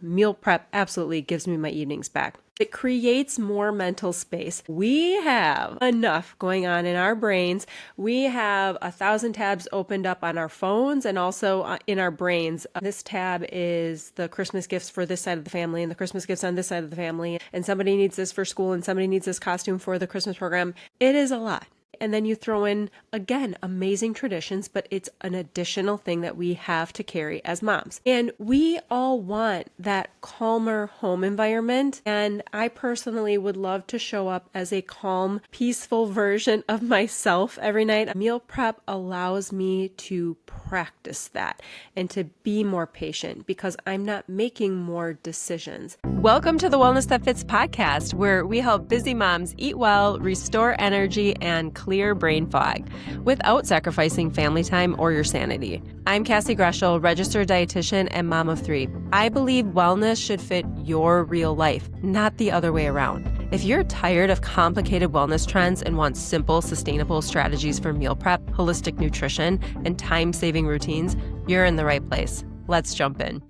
meal prep absolutely gives me my evenings back. It creates more mental space. We have enough going on in our brains. We have 1,000 tabs opened up on our phones and also in our brains. This tab is the Christmas gifts for this side of the family and the Christmas gifts on this side of the family. And somebody needs this for school and somebody needs this costume for the Christmas program. It is a lot. And then you throw in, again, amazing traditions, but it's an additional thing that we have to carry as moms. And we all want that calmer home environment. And I personally would love to show up as a calm, peaceful version of myself every night. Meal prep allows me to practice that and to be more patient because I'm not making more decisions. Welcome to the Wellness That Fits podcast, where we help busy moms eat well, restore energy, and clear brain fog without sacrificing family time or your sanity. I'm Cassie Greschel, registered dietitian and mom of 3. I believe wellness should fit your real life, not the other way around. If you're tired of complicated wellness trends and want simple, sustainable strategies for meal prep, holistic nutrition, and time-saving routines, you're in the right place. Let's jump in.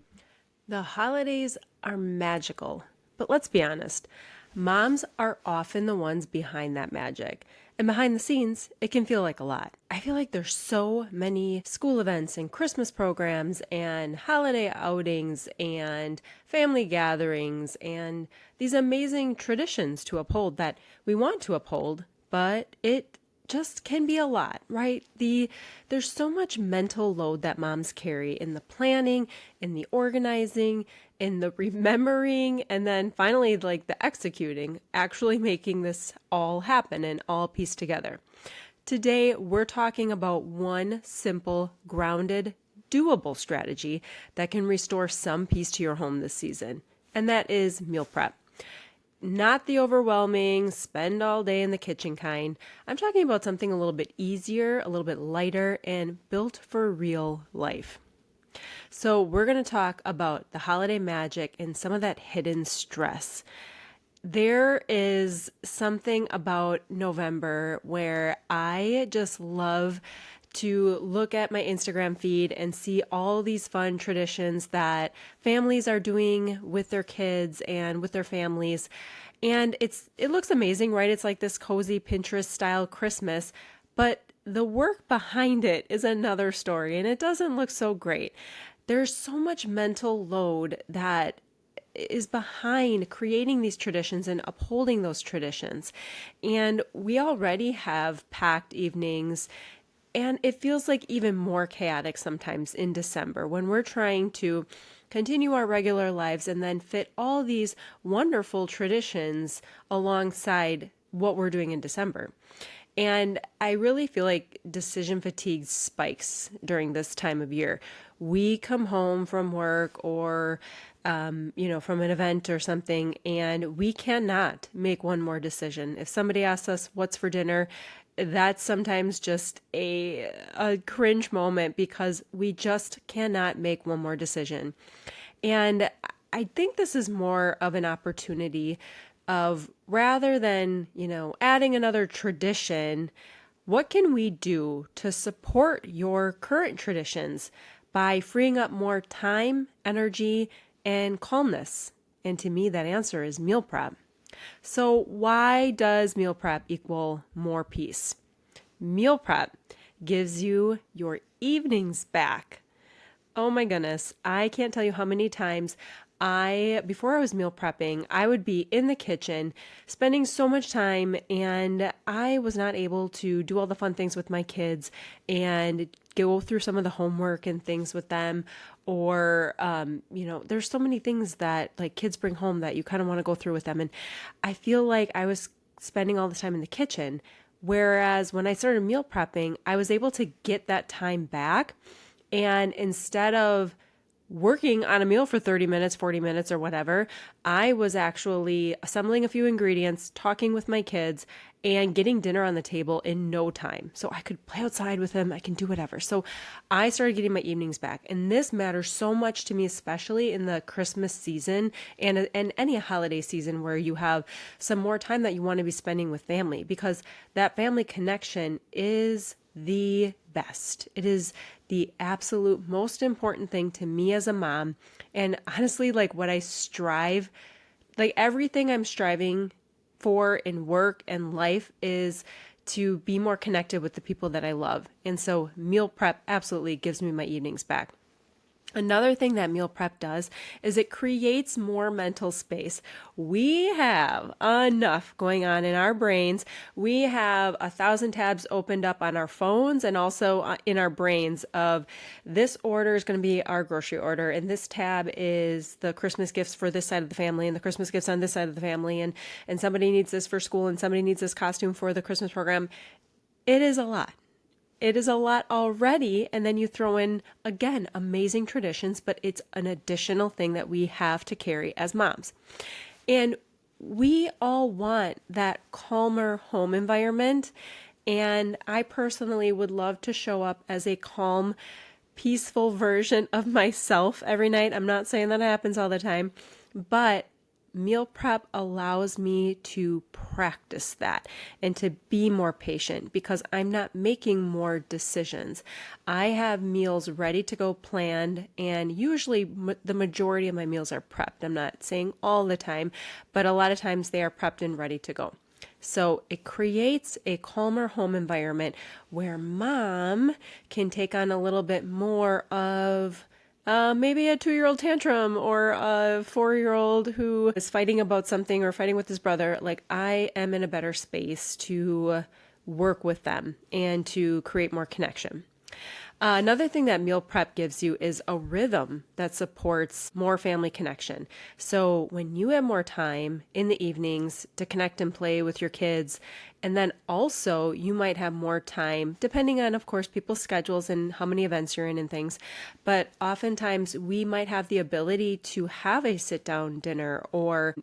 The holidays are magical, but let's be honest, moms are often the ones behind that magic. And behind the scenes, it can feel like a lot. I feel like there's so many school events and Christmas programs and holiday outings and family gatherings and these amazing traditions to uphold that we want to uphold, but it just can be a lot, right? There's so much mental load that moms carry in the planning, in the organizing, in the remembering, and then finally like the executing, actually making this all happen and all piece together. Today, we're talking about one simple, grounded, doable strategy that can restore some peace to your home this season, and that is meal prep. Not the overwhelming, spend all day in the kitchen kind. I'm talking about something a little bit easier, a little bit lighter, and built for real life. So we're going to talk about the holiday magic and some of that hidden stress. There is something about November where I just love to look at my Instagram feed and see all these fun traditions that families are doing with their kids and with their families. And it looks amazing, right? It's like this cozy Pinterest style Christmas, but the work behind it is another story and it doesn't look so great. There's so much mental load that is behind creating these traditions and upholding those traditions. And we already have packed evenings. And it feels like even more chaotic sometimes in December when we're trying to continue our regular lives and then fit all these wonderful traditions alongside what we're doing in December. And I really feel like decision fatigue spikes during this time of year. We come home from work or, from an event or something, and we cannot make one more decision. If somebody asks us what's for dinner, that's sometimes just a cringe moment because we just cannot make one more decision. And I think this is more of an opportunity of rather than, adding another tradition, what can we do to support your current traditions by freeing up more time, energy, and calmness? And to me, that answer is meal prep. So why does meal prep equal more peace? Meal prep gives you your evenings back. Oh my goodness, I can't tell you how many times before I was meal prepping, I would be in the kitchen spending so much time and I was not able to do all the fun things with my kids and go through some of the homework and things with them. Or, there's so many things that like kids bring home that you kind of want to go through with them. And I feel like I was spending all the time in the kitchen. Whereas when I started meal prepping, I was able to get that time back. And instead of working on a meal for 30 minutes, 40 minutes or whatever, I was actually assembling a few ingredients, talking with my kids, and getting dinner on the table in no time. So I could play outside with them, I can do whatever. So I started getting my evenings back. And this matters so much to me, especially in the Christmas season and any holiday season where you have some more time that you want to be spending with family, because that family connection is the best. It is the absolute most important thing to me as a mom. And honestly, like what I strive, like everything I'm striving for in work and life is to be more connected with the people that I love. And so meal prep absolutely gives me my evenings back. Another thing that meal prep does is it creates more mental space. We have enough going on in our brains. We have 1,000 tabs opened up on our phones and also in our brains of this order is going to be our grocery order, and this tab is the Christmas gifts for this side of the family, and the Christmas gifts on this side of the family, and somebody needs this for school, and somebody needs this costume for the Christmas program. It is a lot. It is a lot already. And then you throw in, again, amazing traditions, but it's an additional thing that we have to carry as moms. And we all want that calmer home environment. And I personally would love to show up as a calm, peaceful version of myself every night. I'm not saying that happens all the time, but meal prep allows me to practice that and to be more patient because I'm not making more decisions. I have meals ready to go planned, and usually the majority of my meals are prepped. I'm not saying all the time, but a lot of times they are prepped and ready to go. So it creates a calmer home environment where mom can take on a little bit more of maybe a 2-year-old tantrum or a 4-year-old who is fighting about something or fighting with his brother. Like, I am in a better space to work with them and to create more connection. Another thing that meal prep gives you is a rhythm that supports more family connection. So when you have more time in the evenings to connect and play with your kids, and then also you might have more time, depending on, of course, people's schedules and how many events you're in and things, but oftentimes we might have the ability to have a sit down dinner or,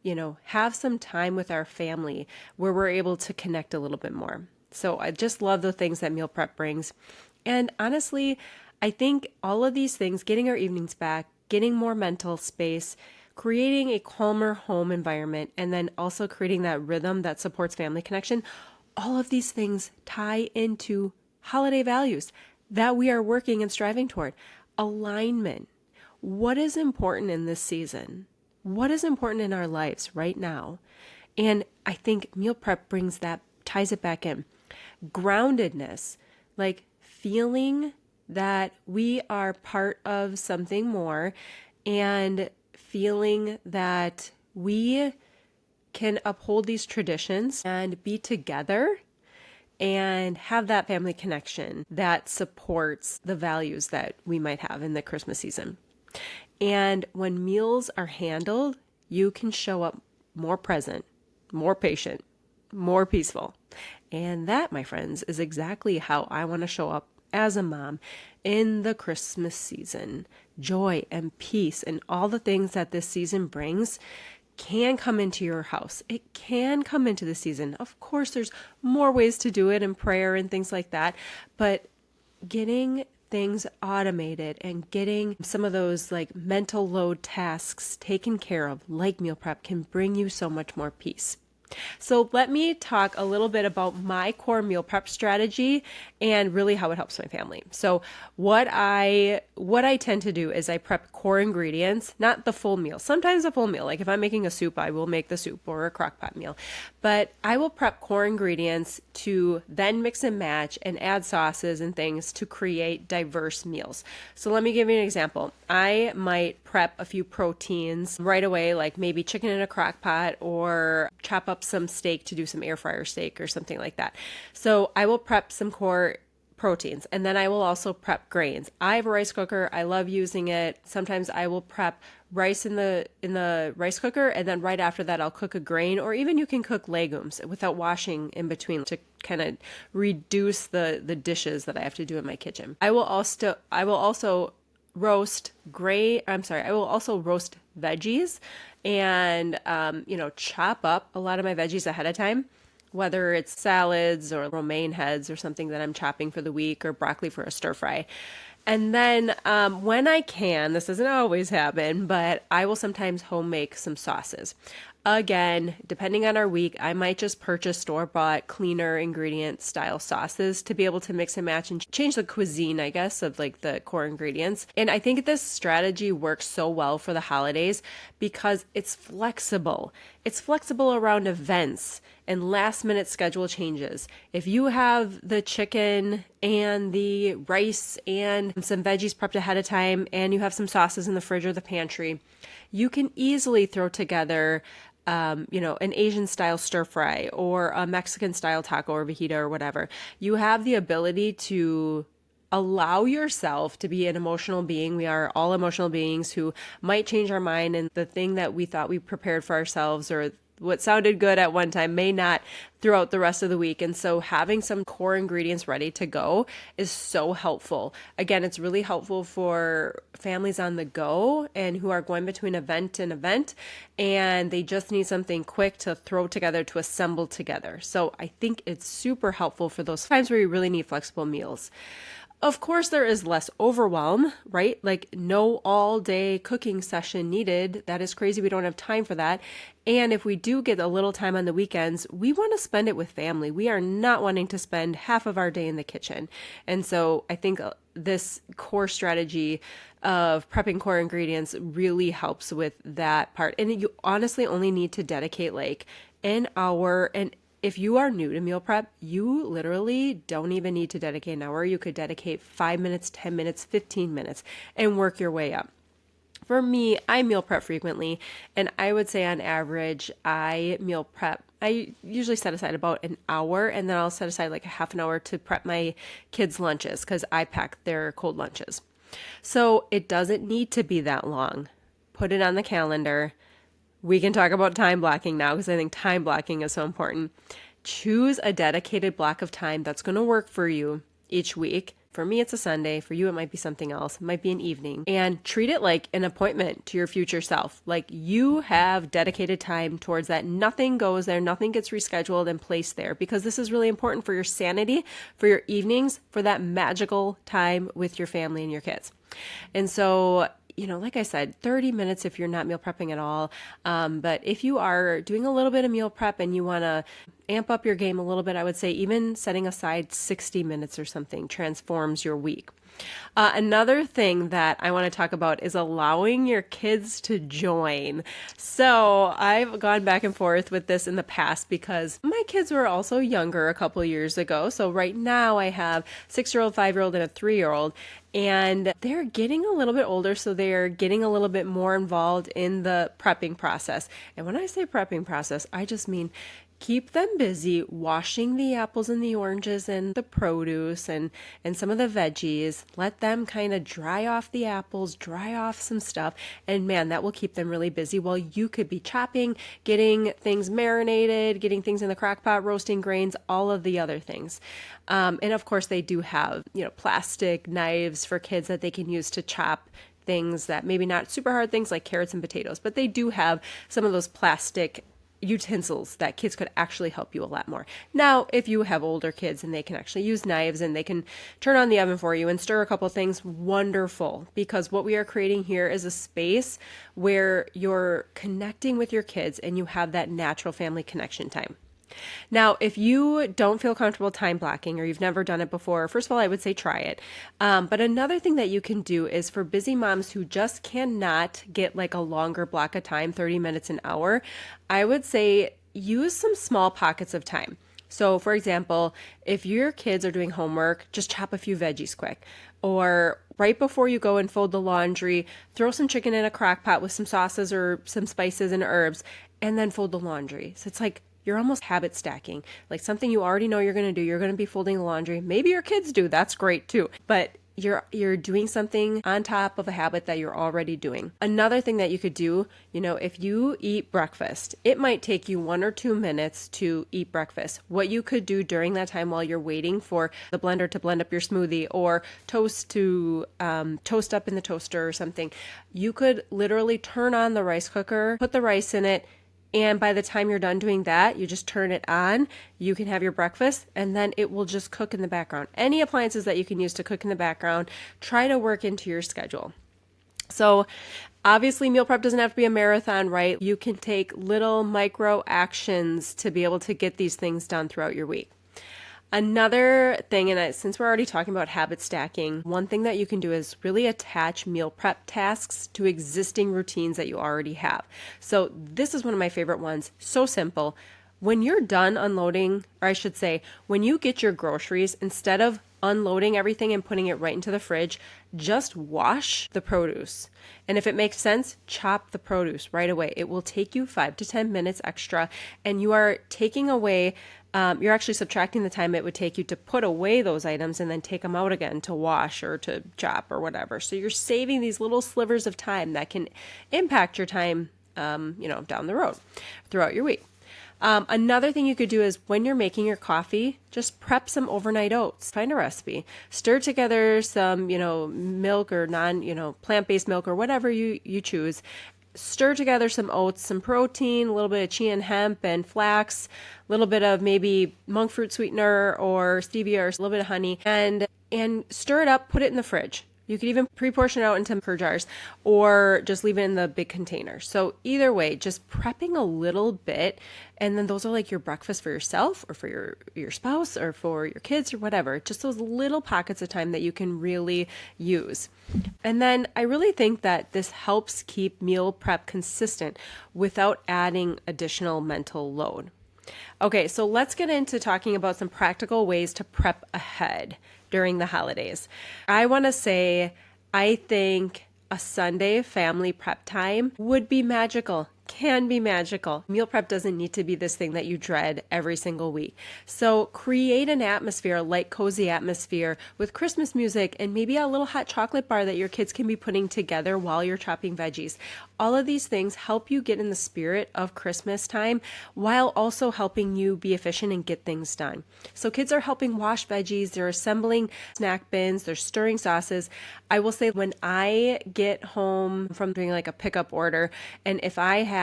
have some time with our family where we're able to connect a little bit more. So I just love the things that meal prep brings. And honestly, I think all of these things, getting our evenings back, getting more mental space, creating a calmer home environment, and then also creating that rhythm that supports family connection, all of these things tie into holiday values that we are working and striving toward. Alignment. What is important in this season? What is important in our lives right now? And I think meal prep brings that, ties it back in. Groundedness, like feeling that we are part of something more and feeling that we can uphold these traditions and be together and have that family connection that supports the values that we might have in the Christmas season. And when meals are handled, you can show up more present, more patient, more peaceful. And that, my friends, is exactly how I want to show up as a mom in the Christmas season. Joy and peace and all the things that this season brings can come into your house. It can come into the season. Of course, there's more ways to do it in prayer and things like that, but getting things automated and getting some of those like mental load tasks taken care of, like meal prep, can bring you so much more peace. So let me talk a little bit about my core meal prep strategy and really how it helps my family. So what I tend to do is I prep core ingredients, not the full meal. Sometimes a full meal, like if I'm making a soup, I will make the soup or a crock pot meal. But I will prep core ingredients to then mix and match and add sauces and things to create diverse meals. So let me give you an example. I might prep a few proteins right away, like maybe chicken in a crock pot or chop up some steak to do some air fryer steak or something like that. So I will prep some core proteins, and then I will also prep grains. I have a rice cooker. I love using it. Sometimes I will prep rice in the rice cooker, and then right after that I'll cook a grain, or even you can cook legumes without washing in between to kind of reduce the dishes that I have to do in my kitchen. I will also roast veggies and chop up a lot of my veggies ahead of time, whether it's salads or romaine heads or something that I'm chopping for the week, or broccoli for a stir fry. And then when I can, this doesn't always happen, but I will sometimes home make some sauces. Again, depending on our week, I might just purchase store-bought, cleaner ingredient style sauces to be able to mix and match and change the cuisine, I guess, of like the core ingredients. And I think this strategy works so well for the holidays because it's flexible. It's flexible around events and last minute schedule changes. If you have the chicken and the rice and some veggies prepped ahead of time and you have some sauces in the fridge or the pantry, you can easily throw together an Asian style stir fry or a Mexican style taco or fajita or whatever. You have the ability to allow yourself to be an emotional being. We are all emotional beings who might change our mind, and the thing that we thought we prepared for ourselves or what sounded good at one time may not throughout the rest of the week. And so having some core ingredients ready to go is so helpful. Again, it's really helpful for families on the go and who are going between event and event, and they just need something quick to throw together, to assemble together. So I think it's super helpful for those times where you really need flexible meals. Of course, there is less overwhelm, right? Like no all day cooking session needed. That is crazy. We don't have time for that. And if we do get a little time on the weekends, we want to spend it with family. We are not wanting to spend half of our day in the kitchen. And so I think this core strategy of prepping core ingredients really helps with that part. And you honestly only need to dedicate like an hour. And if you are new to meal prep, you literally don't even need to dedicate an hour. You could dedicate 5 minutes, 10 minutes, 15 minutes and work your way up. For me, I meal prep frequently, and I would say on average, I meal prep. I usually set aside about an hour, and then I'll set aside like a half an hour to prep my kids' lunches because I pack their cold lunches. So it doesn't need to be that long. Put it on the calendar. We can talk about time blocking now because I think time blocking is so important. Choose a dedicated block of time that's going to work for you each week. For me, it's a Sunday. For you, it might be something else. It might be an evening. And treat it like an appointment to your future self. Like you have dedicated time towards that. Nothing goes there. Nothing gets rescheduled and placed there because this is really important for your sanity, for your evenings, for that magical time with your family and your kids. And so, like I said, 30 minutes if you're not meal prepping at all. But if you are doing a little bit of meal prep and you want to amp up your game a little bit, I would say even setting aside 60 minutes or something transforms your week. Another thing that I want to talk about is allowing your kids to join. So I've gone back and forth with this in the past because my kids were also younger a couple years ago. So right now I have 6-year-old, 5-year-old, and a 3-year-old. And they're getting a little bit older, so they're getting a little bit more involved in the prepping process. And when I say prepping process, I just mean keep them busy washing the apples and the oranges and the produce and some of the veggies. Let them kind of dry off the apples, dry off some stuff. And man, that will keep them really busy while you could be chopping, getting things marinated, getting things in the crock pot, roasting grains, all of the other things. And of course, they do have, plastic knives for kids that they can use to chop things that maybe not super hard things like carrots and potatoes, but they do have some of those plastic utensils that kids could actually help you a lot more. Now, if you have older kids and they can actually use knives and they can turn on the oven for you and stir a couple things, wonderful. Because what we are creating here is a space where you're connecting with your kids and you have that natural family connection time. Now, if you don't feel comfortable time blocking or you've never done it before, first of all, I would say try it. But another thing that you can do is for busy moms who just cannot get like a longer block of time, 30 minutes, an hour, I would say use some small pockets of time. So for example, if your kids are doing homework, just chop a few veggies quick. Or right before you go and fold the laundry, throw some chicken in a crock pot with some sauces or some spices and herbs, and then fold the laundry. So it's like you're almost habit stacking, like something you already know you're going to do. You're going to be folding the laundry. Maybe your kids do. That's great too. But you're doing something on top of a habit that you're already doing. Another thing that you could do, if you eat breakfast, it might take you 1 or 2 minutes to eat breakfast. What you could do during that time while you're waiting for the blender to blend up your smoothie or toast to toast up in the toaster or something, you could literally turn on the rice cooker, put the rice in it, and by the time you're done doing that, you just turn it on, you can have your breakfast, and then it will just cook in the background. Any appliances that you can use to cook in the background, try to work into your schedule. So Obviously, meal prep doesn't have to be a marathon, right? You can take little micro actions to be able to get these things done throughout your week. Another thing, since we're already talking about habit stacking, one thing that you can do is really attach meal prep tasks to existing routines that you already have. So this is one of my favorite ones. So simple. When you're done unloading, or I should say, when you get your groceries, instead of unloading everything and putting it right into the fridge, just wash the produce. And if it makes sense, chop the produce right away. It will take you 5 to 10 minutes extra, and you are taking away you're actually subtracting the time it would take you to put away those items and then take them out again to wash or to chop or whatever. So you're saving these little slivers of time that can impact your time, down the road throughout your week. Another thing you could do is when you're making your coffee, just prep some overnight oats. Find a recipe. Stir together some, milk or plant-based milk or whatever you choose. Stir together some oats, some protein, a little bit of chia and hemp and flax, a little bit of maybe monk fruit sweetener or stevia or a little bit of honey, and stir it up, put it in the fridge. You could even pre-portion it out into per jars or just leave it in the big container. So either way, just prepping a little bit, and then those are like your breakfast for yourself or for your spouse or for your kids or whatever. Just those little pockets of time that you can really use. And then I really think that this helps keep meal prep consistent without adding additional mental load. Okay, so let's get into talking about some practical ways to prep ahead during the holidays. I want to say, I think a Sunday family prep time would be magical. Can be magical. Meal prep doesn't need to be this thing that you dread every single week. So create an atmosphere, a light, cozy atmosphere with Christmas music and maybe a little hot chocolate bar that your kids can be putting together while you're chopping veggies. All of these things help you get in the spirit of Christmas time while also helping you be efficient and get things done. So kids are helping wash veggies, they're assembling snack bins, they're stirring sauces. I will say when I get home from doing like a pickup order, and if I have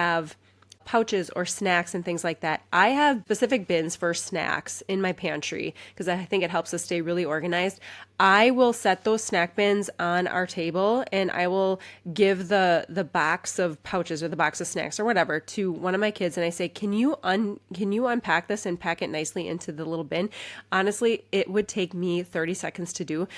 pouches or snacks and things like that, I have specific bins for snacks in my pantry because I think it helps us stay really organized. I will set those snack bins on our table and I will give the box of pouches or the box of snacks or whatever to one of my kids and I say, can you unpack this and pack it nicely into the little bin? Honestly, it would take me 30 seconds to do,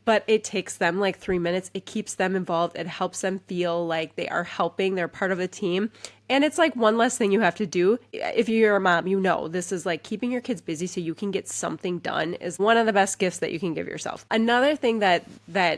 but it takes them like 3 minutes. It keeps them involved. It helps them feel like they are helping. They're part of the team. And it's like one less thing you have to do. If you're a mom, this is like keeping your kids busy so you can get something done is one of the best gifts that you can give yourself. Another thing that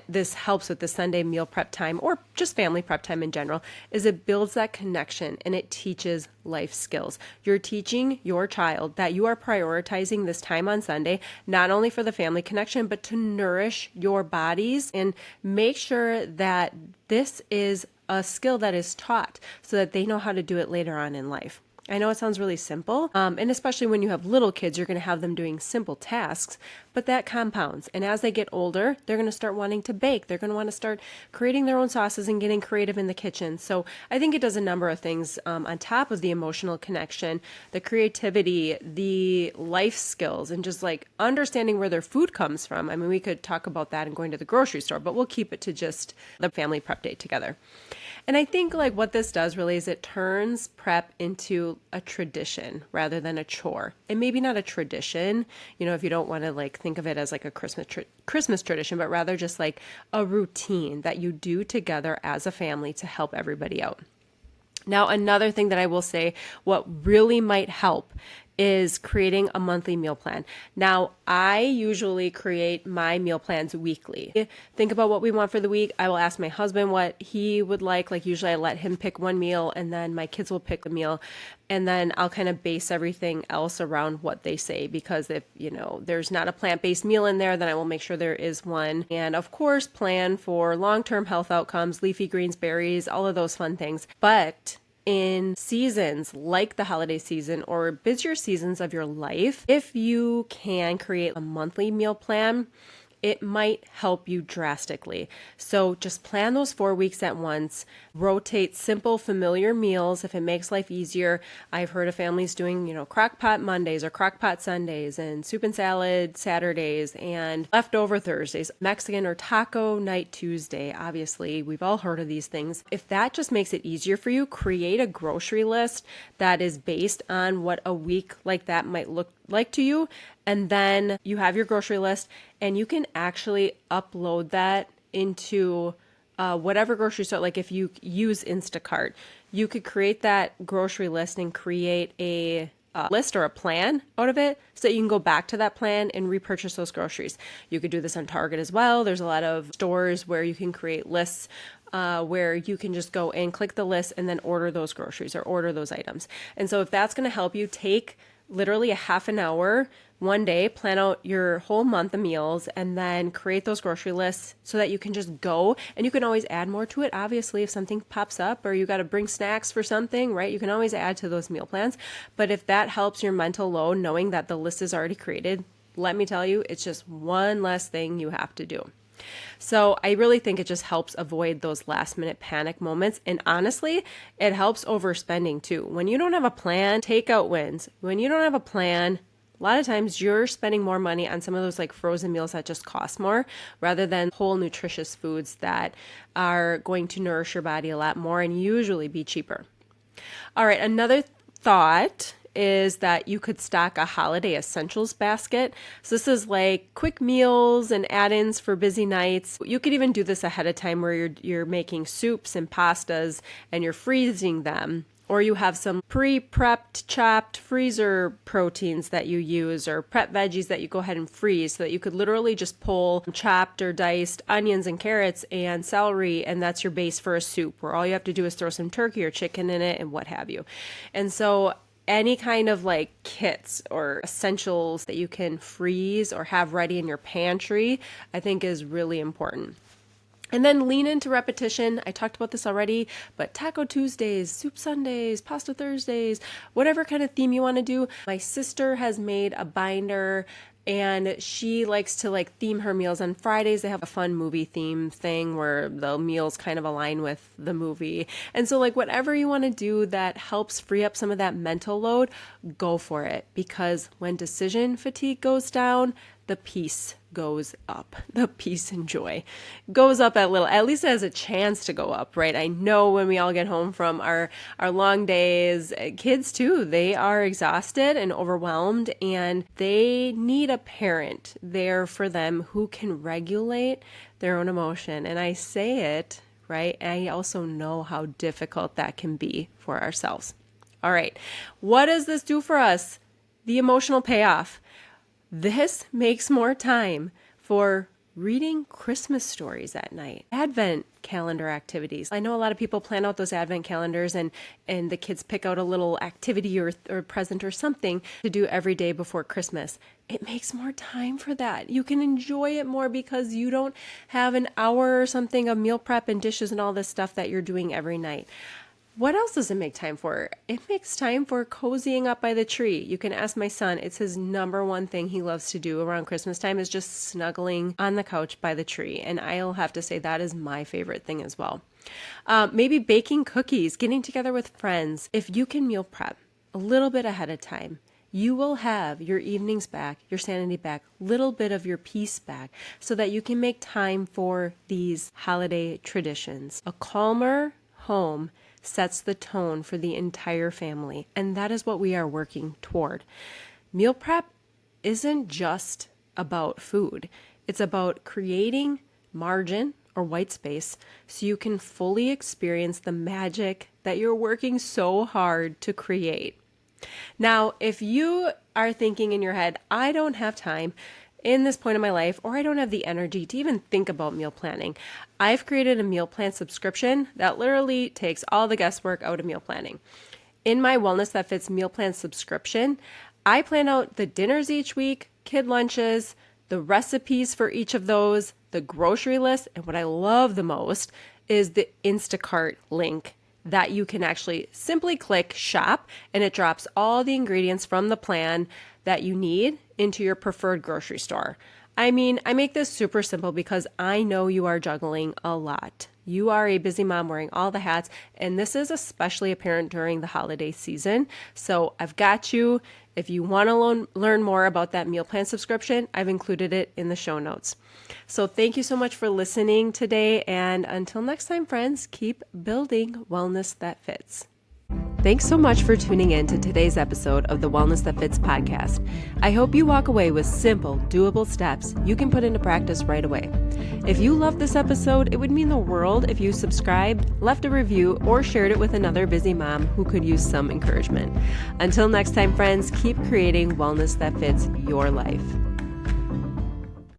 this helps with the Sunday meal prep time or just family prep time in general is it builds that connection and it teaches life skills. You're teaching your child that you are prioritizing this time on Sunday, not only for the family connection, but to nourish your bodies and make sure that this is a skill that is taught so that they know how to do it later on in life. I know it sounds really simple, and especially when you have little kids, you're going to have them doing simple tasks, but that compounds. And as they get older, they're going to start wanting to bake. They're going to want to start creating their own sauces and getting creative in the kitchen. So I think it does a number of things on top of the emotional connection, the creativity, the life skills, and just like understanding where their food comes from. I mean, we could talk about that and going to the grocery store, but we'll keep it to just the family prep day together. And I think like what this does really is it turns prep into a tradition rather than a chore. And maybe not a tradition, if you don't want to like think of it as like a Christmas tradition, but rather just like a routine that you do together as a family to help everybody out. Now, another thing that I will say, what really might help is creating a monthly meal plan. Now, I usually create my meal plans weekly. Think about what we want for the week. I will ask my husband what he would like. Like usually I let him pick one meal and then my kids will pick a meal. And then I'll kind of base everything else around what they say, because if, there's not a plant-based meal in there, then I will make sure there is one. And of course, plan for long-term health outcomes, leafy greens, berries, all of those fun things. But in seasons like the holiday season or busier seasons of your life, if you can create a monthly meal plan, it might help you drastically. So just plan those 4 weeks at once. Rotate simple, familiar meals if it makes life easier. I've heard of families doing, crock pot Mondays or crock pot Sundays and soup and salad Saturdays and leftover Thursdays, Mexican or taco night Tuesday. Obviously, we've all heard of these things. If that just makes it easier for you, create a grocery list that is based on what a week like that might look like to you. And then you have your grocery list and you can actually upload that into whatever grocery store. Like if you use Instacart, you could create that grocery list and create a list or a plan out of it so that you can go back to that plan and repurchase those groceries. You could do this on Target as well. There's a lot of stores where you can create lists where you can just go and click the list and then order those groceries or order those items. And so if that's going to help you, take literally a half an hour one day, plan out your whole month of meals, and then create those grocery lists so that you can just go, and you can always add more to it. Obviously, if something pops up or you got to bring snacks for something, right? You can always add to those meal plans. But if that helps your mental load, knowing that the list is already created, let me tell you, it's just one less thing you have to do. So I really think it just helps avoid those last minute panic moments. And honestly, it helps overspending too. When you don't have a plan, takeout wins. When you don't have a plan, a lot of times you're spending more money on some of those like frozen meals that just cost more rather than whole nutritious foods that are going to nourish your body a lot more and usually be cheaper. All right, another thought is that you could stock a holiday essentials basket. So this is like quick meals and add-ins for busy nights. You could even do this ahead of time where you're making soups and pastas and you're freezing them. Or you have some pre-prepped, chopped freezer proteins that you use or prep veggies that you go ahead and freeze so that you could literally just pull chopped or diced onions and carrots and celery, and that's your base for a soup where all you have to do is throw some turkey or chicken in it and what have you. And so any kind of like kits or essentials that you can freeze or have ready in your pantry, I think is really important. And then lean into repetition. I talked about this already, but Taco Tuesdays, Soup Sundays, Pasta Thursdays, whatever kind of theme you want to do. My sister has made a binder and she likes to like theme her meals on Fridays. They have a fun movie theme thing where the meals kind of align with the movie. And so like whatever you want to do that helps free up some of that mental load, go for it. Because when decision fatigue goes down, the peace goes up. The peace and joy goes up at least it has a chance to go up, right? I know when we all get home from our long days, kids too, they are exhausted and overwhelmed and they need a parent there for them who can regulate their own emotion. And I say it, right? I also know how difficult that can be for ourselves. All right. What does this do for us? The emotional payoff. This makes more time for reading Christmas stories at night, Advent calendar activities. I know a lot of people plan out those Advent calendars and the kids pick out a little activity or present or something to do every day before Christmas. It makes more time for that. You can enjoy it more because you don't have an hour or something of meal prep and dishes and all this stuff that you're doing every night. What else does it make time for? It makes time for cozying up by the tree. You can ask my son. It's his number one thing he loves to do around Christmas time is just snuggling on the couch by the tree. And I'll have to say that is my favorite thing as well. Maybe baking cookies, getting together with friends. If you can meal prep a little bit ahead of time, you will have your evenings back, your sanity back, little bit of your peace back so that you can make time for these holiday traditions. A calmer home sets the tone for the entire family, and that is what we are working toward. Meal prep isn't just about food. It's about creating margin or white space so you can fully experience the magic that you're working so hard to create. Now, if you are thinking in your head, I don't have time in this point in my life, or I don't have the energy to even think about meal planning, I've created a meal plan subscription that literally takes all the guesswork out of meal planning. In my Wellness That Fits meal plan subscription, I plan out the dinners each week, kid lunches, the recipes for each of those, the grocery list, and what I love the most is the Instacart link that you can actually simply click shop and it drops all the ingredients from the plan that you need into your preferred grocery store. I mean, I make this super simple because I know you are juggling a lot. You are a busy mom wearing all the hats, and this is especially apparent during the holiday season. So I've got you. If you want to learn more about that meal plan subscription, I've included it in the show notes. So thank you so much for listening today. And until next time, friends, keep building wellness that fits. Thanks so much for tuning in to today's episode of the Wellness That Fits podcast. I hope you walk away with simple, doable steps you can put into practice right away. If you loved this episode, it would mean the world if you subscribed, left a review, or shared it with another busy mom who could use some encouragement. Until next time, friends, keep creating wellness that fits your life.